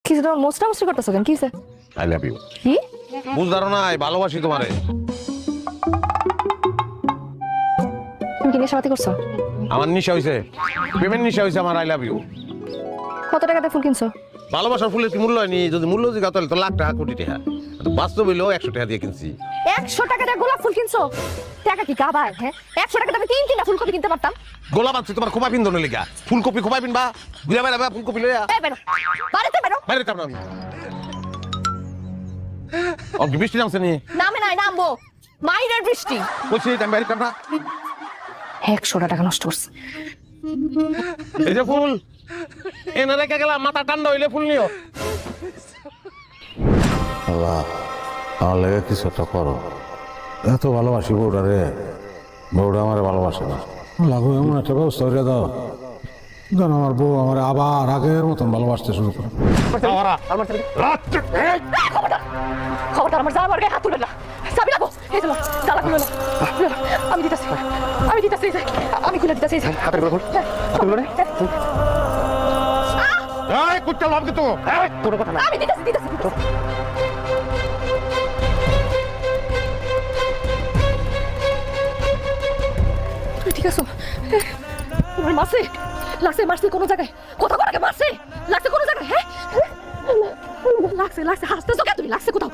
কিছু তোমার মোস্টা মুস্টি করতেছো কেন? কিসে? I love you. কি বুঝদারো না, ভালোবাসি তোমারে। তুমি কি নেশাপাতি করছো? আমার নিশা হইছে, প্রেমের নিশা হইছে আমার। I love you. কত টাকাতে ফুল কিনছো? ভালোবাসার ফুলের কি মূল্য হয়নি? যদি মূল্য জিজ্ঞাসা তাহলে তো লাখ টাকা, কোটি টাকা। বাস্তব হইলো 100 টাকা দিয়ে কিনছি। 100 টাকা দিয়ে গোলাপ ফুল কিনছো? টাকা কি কাবায়? হ্যাঁ, 100 টাকা আমি তিনটা ফুলকপি কিনতে পারতাম। গোলাপ আছে তোমার খোপা পিন্দনের লেগা। ফুলকপি খোপা পিনবা, ঘুরে বেড়াবা ফুলকপি লইয়া। এই বেরো, বাড়িতে বেরো। বাইরে কাম আমি বৃষ্টি নামছে নি? নামে নাই, নামবো। মাইরের বৃষ্টি। বলছি আমি বাইরে কাম না। 100 টাকা নষ্ট করছে। এই যে ফুল এনে রেখে গেলাম, মাথা ঠান্ডা হইলে ফুল নিও। আল্লাহ, আমার লেগে কিছু একটা করো। এত ভালোবাসি বউটা রে, বউটা আমার ভালোবাসে না। লাগো এমন একটা ব্যবস্থা করে দাও যেন আমার বউ আমার আবার আগের মতন ভালোবাসতে শুরু করে। খবরদার আমার জামার গায়ে হাত তুলবে না। চাবি লাগো। এই যে তালা খুলে না। আমি দিতেছি, আমি দিতেছি, আমি খুলে দিতেছি। হাতের গুলো খোল, হাতের গুলো নে। এই কুত্তা লাভ দিতো। এই তোর কথা না। আমি দিতেছি, দিতেছি। তুমি ঠিক আছো? তোমার মারছে? লাগছে? মারছে কোনো জায়গায়? কথা বলাকে মারছে? লাগছে কোনো জায়গায়? হ্যাঁ লাগছে, লাগছে। হাসতেছো কে তুমি? লাগছে কোথাও?